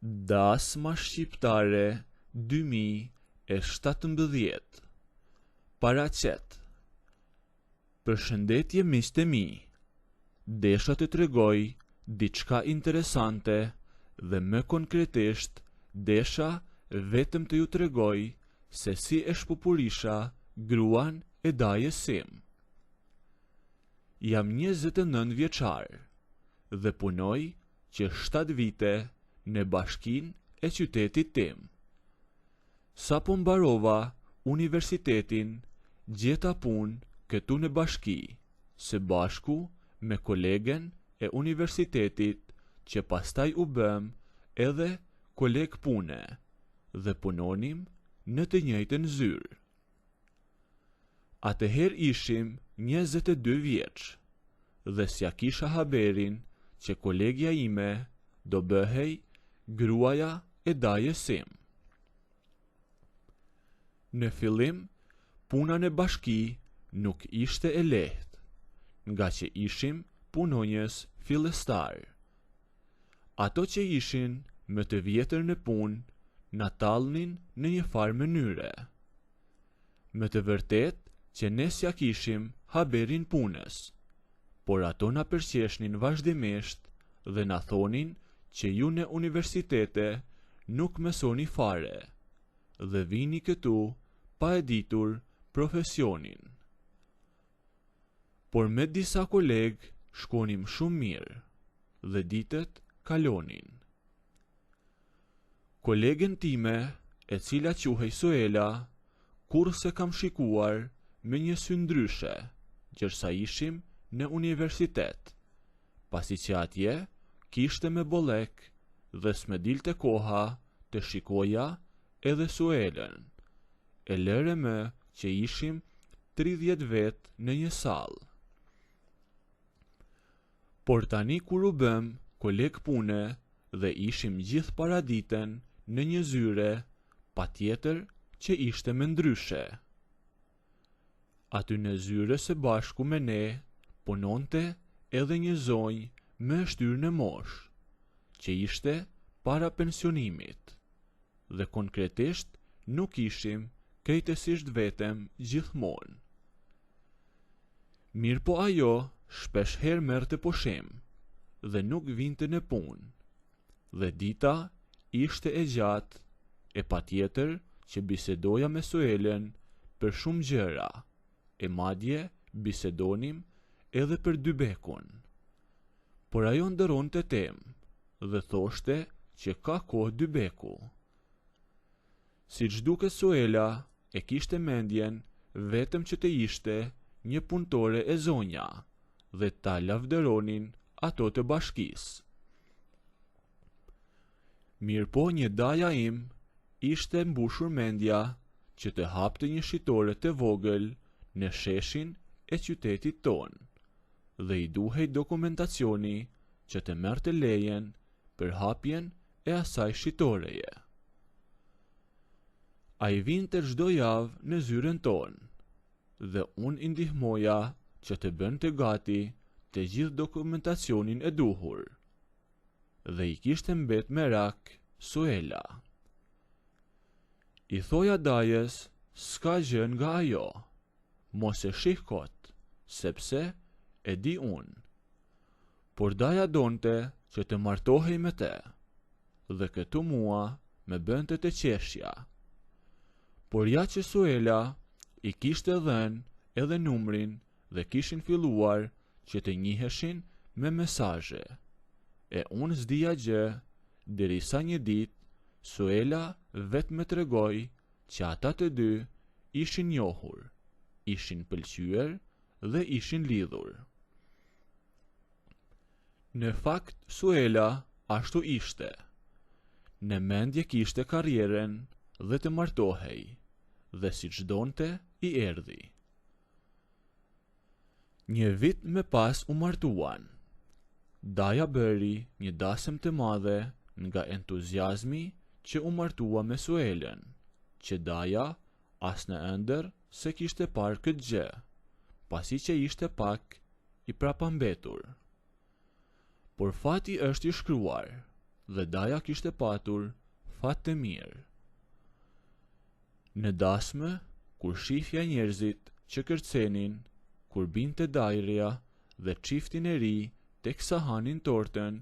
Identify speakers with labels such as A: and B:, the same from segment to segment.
A: Dasma shqiptare 2017. Paraqet. Përshëndetje miqtë e mi. Desha të tregoj diçka interesante dhe më konkretisht desha vetëm të ju tregoj se si e shpupurisha gruan e dajes sim. Jam 29 vjeçar dhe punoj që 7 vite në bashkinë e qytetit tim. Sapo mbarova universitetin, gjeta punë këtu në bashki, së bashku me kolegen e universitetit që pastaj u bëm edhe koleg pune dhe punonim në të njëjtën zyrë. Atëherë ishim 22 vjeç dhe s'ja kisha haberin që kolegja ime do bëhej gruaja e dajes sim. Në fillim, puna në bashki nuk ishte e lehtë, nga që ishim punonjës fillestar. Ato që ishin më të vjetër në punë, na tallnin në një farë mënyre. Me të vërtet që ne s'ja kishim haberin punës, por ato na përqeshnin vazhdimisht dhe na thonin që ju në universitete nuk mësoni fare dhe vini këtu pa e ditur profesionin. Por me disa koleg shkonim shumë mirë dhe ditët kalonin. Kolegen time, e cila quhej Suela, kurse kam shikuar me një sy ndryshe, gjërsa ishim në universitet, pasi që atje kishte me bollek dhe s'me dilte koha të shikoja edhe Suelën, e lëre më që ishim 30 vet në një sallë. Por tani kur u bëm koleg pune dhe ishim gjithë paraditen në një zyre, patjetër që ishte me ndryshe. Aty në zyre së bashku me ne punonte edhe një zonjë me shtyrë në mosh, që ishte para pensionimit, dhe konkretisht nuk ishim krejtësisht vetëm gjithmonë. Mirë po ajo shpesh herë merrte pushim dhe nuk vinte në punë, dhe dita ishte e gjatë e patjetër që bisedoja me Suelen për shumë gjëra, e madje bisedonim edhe për Dybekun. Por ajo ndëronte temë dhe thoshte që ka kohë Dybeku. Siç duket Suela e kishte mendjen vetëm që të ishte një punëtore e zonja dhe ta lavdëronin ato të bashkisë. Mirëpo një daja im ishte mbushur mendja që të hapte një shitore të vogël në sheshin e qytetit ton dhe i duhej dokumentacioni që të merrte lejen për hapjen e asaj shitoreje. Ai vinte çdo javë në zyren ton dhe unë i ndihmoja që të bënte gati të gjithë dokumentacionin e duhur dhe i kishte mbet merak Suela. I thoja dajes s'ka gjë nga ajo, mos e shih kot, sepse e di unë. Por daja donte që të martohej me te, dhe këtu mua me bënte të qeshja. Por ja që Suela i kishte dhënë edhe numrin dhe kishin filluar që të njiheshin me mesazhe, e unë s'dija gjë, derisa një ditë Suela vetë me tregoj që ata të dy ishin njohur, ishin pëlqyer dhe ishin lidhur. Në fakt, Suela ashtu ishte. Në mendje kishte karrieren dhe të martohej, dhe siç donte i erdhi. Një vit më pas u martuan. Daja bëri një dasëm të madhe nga entuziazmi që u martua me Suelen, që daja as në ëndër se kishte parë këtë gjë, pasi që ishte pak i prapambetur. Por fati është i shkruar dhe daja kishte patur fat të mirë. Në dasmë, kur shifja njerëzit që kërcenin, kur binte dajrja dhe çiftin e ri teksa hanin tortën,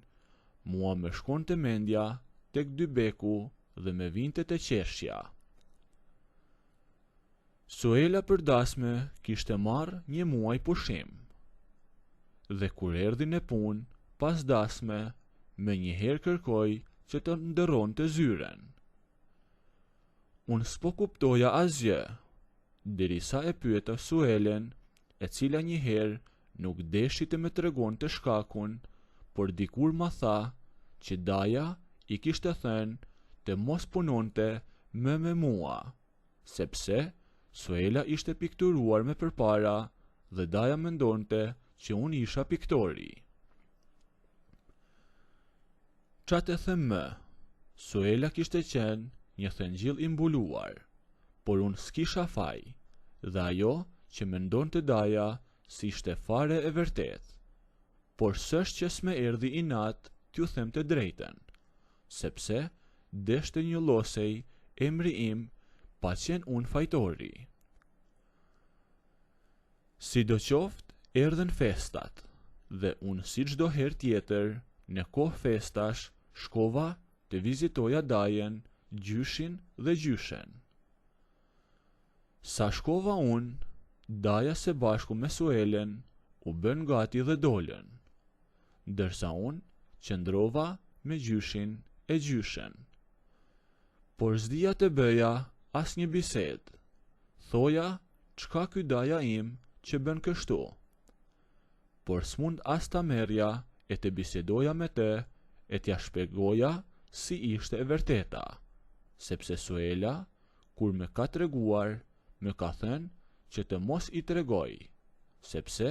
A: mua më shkonte mendja tek Dybeku dhe me vinte te qeshja. Suela për dasme kishte marrë një muaj pushim. Dhe kur erdhi në punë, pas dasme, me njëherë kërkoj që të ndërronte zyren. Unë s'po kuptoja asgjë, derisa e pyeta Suelen, e cila njëherë nuk deshi të me tregonte shkakun, por dikur ma tha që daja i kishte thënë të mos punonte me mua, sepse Suela ishte pikturuar me përpara dhe daja mendonte që unë isha piktori. Qa të them më, Suela kishte qenë një thëngjill i mbuluar, por unë s'kisha faj, dhe ajo që mendonte daja si ishte fare e vërtet. Por s'është që s'me erdhi inat t'ju them të drejten, sepse deshte një losej emri im pa qenë unë fajtori. Sidoqoftë erdhen festat, dhe unë si çdo herë tjetër, në kohë festash, shkova të vizitoja dajen, gjyshin dhe gjyshen. Sa shkova unë, daja se bashku me Suelen u bën gati dhe dolën, ndërsa unë qëndrova me gjyshin e gjyshen. Por s'dija të bëja as një bised, thoja çka ky daja im që bën kështu. Por s'mund as ta merja e të bisedoja me te e t'ja shpjegoja si ishte e vërteta, sepse Suela, kur me ka treguar, me ka thënë që të mos i tregoj, sepse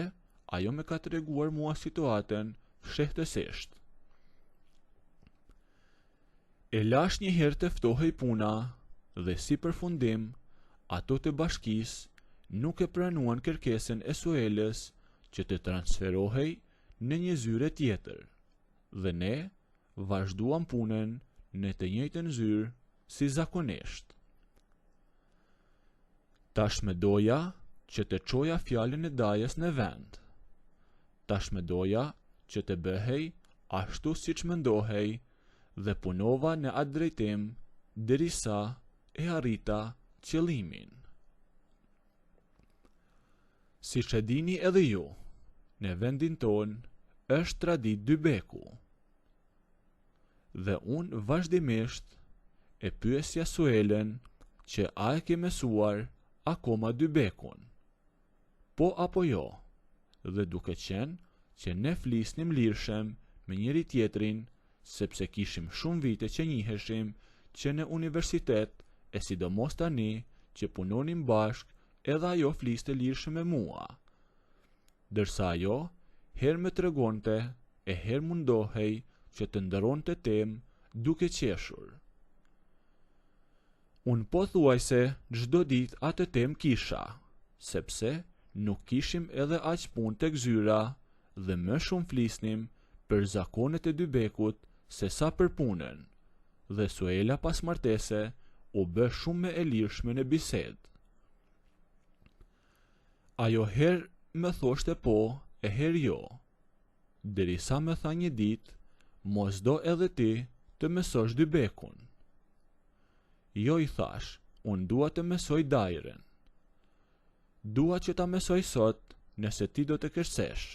A: ajo me ka treguar mua situatën fshehtësisht. E lash një herë të ftohej puna dhe si përfundim, ato të bashkisë nuk e pranuan kërkesën e Suelës që të transferohej në një zyre tjetër, dhe ne vazhduam punën në të njëjtën zyrë si zakonisht. Tash me doja që të çoja fjalën e dajes në vend. Tash me doja që të bëhej ashtu siç mendohej dhe punova në atë drejtim derisa e arrita qëllimin. Siç e dini edhe ju, në vendin ton është tradit Dybeku. Dhe unë vazhdimisht e pyesja Suelen që a e ke mësuar akoma Dybekun, po apo jo, dhe duke qenë që ne flisnim lirshëm me njëri tjetrin, sepse kishim shumë vite që njiheshim që në universitet e sidomos tani që punonim bashk, edhe ajo fliste lirshëm me mua, dërsa ajo herë me tregonte e herë mundohej që të ndëronte temë duke qeshur. Unë po thuajse çdo ditë atë temë kisha, sepse nuk kishim edhe aq punë tek zyra dhe më shumë flisnim për zakonet e Dybekut se sa për punën, dhe Suela pas martese u bë shumë me e lirshme në bisedë. Ajo herë me thoshte po e herë jo, derisa me tha një ditë, mos do edhe ti të mësosh Dybekun. Jo, i thash, unë dua të mësoj dajren. Dua që ta mësoj sot nëse ti do të kërcesh.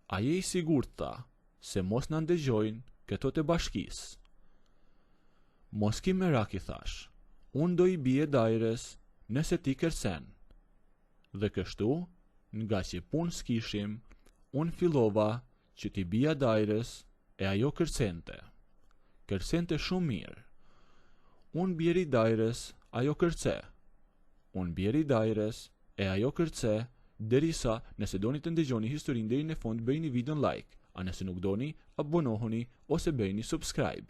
A: A je i sigurt, tha, se mos na ndëgjojnë këto të bashkisë? Mos ki merak, i thash, unë do i bie dajres nëse ti kërcen. Dhe kështu, nga që punë s'kishim, unë fillova që t'i bija dajres e ajo kërcente. Kërcente shumë mirë. Unë bjeri dajres, ajo kërce. Unë bjeri dajres e ajo kërce, derisa nëse doni të ndëgjoni historinë deri në fund bëjni videon like, a nëse nuk doni, abonohuni ose bëjni subscribe.